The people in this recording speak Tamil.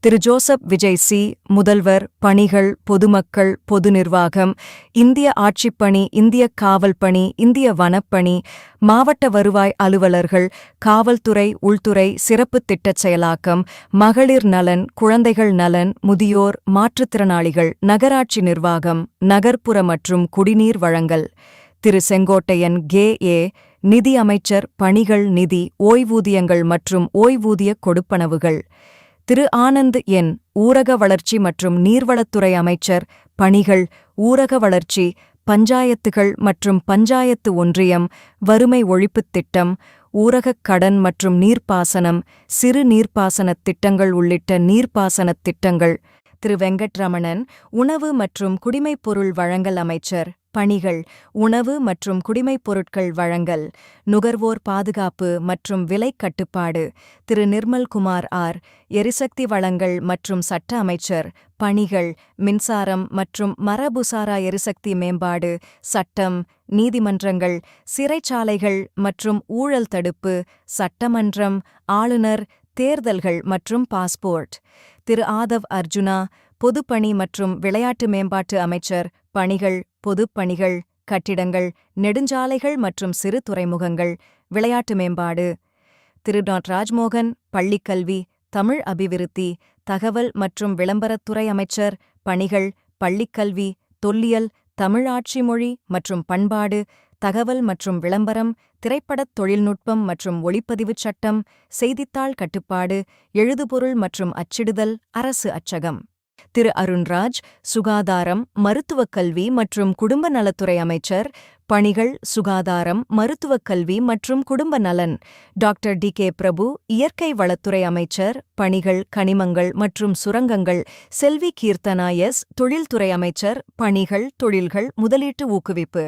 திரு ஜோசப் விஜய் சி, முதல்வர், பணிகள், பொதுமக்கள், பொது நிர்வாகம், இந்திய ஆட்சிப்பணி, இந்திய காவல் பணி, இந்திய வனப்பணி, மாவட்ட வருவாய் அலுவலர்கள், காவல்துறை, உள்துறை, சிறப்பு திட்டச் செயலாக்கம், மகளிர் நலன், குழந்தைகள் நலன், முதியோர், மாற்றுத்திறனாளிகள், நகராட்சி நிர்வாகம், நகர்ப்புற மற்றும் குடிநீர் வழங்கல். திரு செங்கோட்டையன் கே. ஏ., நிதி அமைச்சர், பணிகள், நிதி, ஓய்வூதியங்கள் மற்றும் ஓய்வூதிய கொடுப்பனவுகள். திரு ஆனந்த் என்., ஊரக வளர்ச்சி மற்றும் நீர்வளத்துறை அமைச்சர், பணிகள், ஊரக வளர்ச்சி, பஞ்சாயத்துகள் மற்றும் பஞ்சாயத்து ஒன்றியம், வறுமை ஒழிப்புத் திட்டம், ஊரகக் கடன் மற்றும் நீர்ப்பாசனம், சிறு நீர்ப்பாசனத் திட்டங்கள் உள்ளிட்ட நீர்ப்பாசனத் திட்டங்கள். திரு வெங்கட்ரமணன், உணவு மற்றும் குடிமைப்பொருள் வழங்கல் அமைச்சர், பணிகள், உணவு மற்றும் குடிமைப் பொருட்கள் வழங்கல், நுகர்வோர் பாதுகாப்பு மற்றும் விலைக் கட்டுப்பாடு. திரு நிர்மல்குமார் ஆர்., எரிசக்தி வளங்கள் மற்றும் சட்ட அமைச்சர், பணிகள், மின்சாரம் மற்றும் மரபுசாரா எரிசக்தி மேம்பாடு, சட்டம், நீதிமன்றங்கள், சிறைச்சாலைகள் மற்றும் ஊழல் தடுப்பு, சட்டமன்றம், ஆளுநர், தேர்தல்கள் மற்றும் பாஸ்போர்ட். திரு ஆதவ் அர்ஜுனா, பொதுப்பணி மற்றும் விளையாட்டு மேம்பாட்டு அமைச்சர், பணிகள், பொதுப் பணிகள், கட்டிடங்கள், நெடுஞ்சாலைகள் மற்றும் சிறு துறைமுகங்கள், விளையாட்டு மேம்பாடு. திரு ராஜ்மோகன், பள்ளிக்கல்வி, தமிழ் அபிவிருத்தி, தகவல் மற்றும் விளம்பரத்துறை அமைச்சர், பணிகள், பள்ளிக்கல்வி, தொல்லியல், தமிழ் ஆட்சி மொழி மற்றும் பண்பாடு, தகவல் மற்றும் விளம்பரம், திரைப்படத் தொழில்நுட்பம் மற்றும் ஒளிப்பதிவுச் சட்டம், செய்தித்தாள் கட்டுப்பாடு, எழுதுபொருள் மற்றும் அச்சிடுதல், அரசு அச்சகம். திரு அருண்ராஜ், சுகாதாரம், மருத்துவக் கல்வி மற்றும் குடும்ப நலத்துறை அமைச்சர், பணிகள், சுகாதாரம், மருத்துவக் கல்வி மற்றும் குடும்ப நலன். Doctor D. கே. பிரபு, இயற்கை வளத்துறை அமைச்சர், பணிகள், கனிமங்கள் மற்றும் சுரங்கங்கள். செல்வி கீர்த்தனா எஸ்., தொழில்துறை அமைச்சர், பணிகள், தொழில்கள், முதலீட்டு ஊக்குவிப்பு.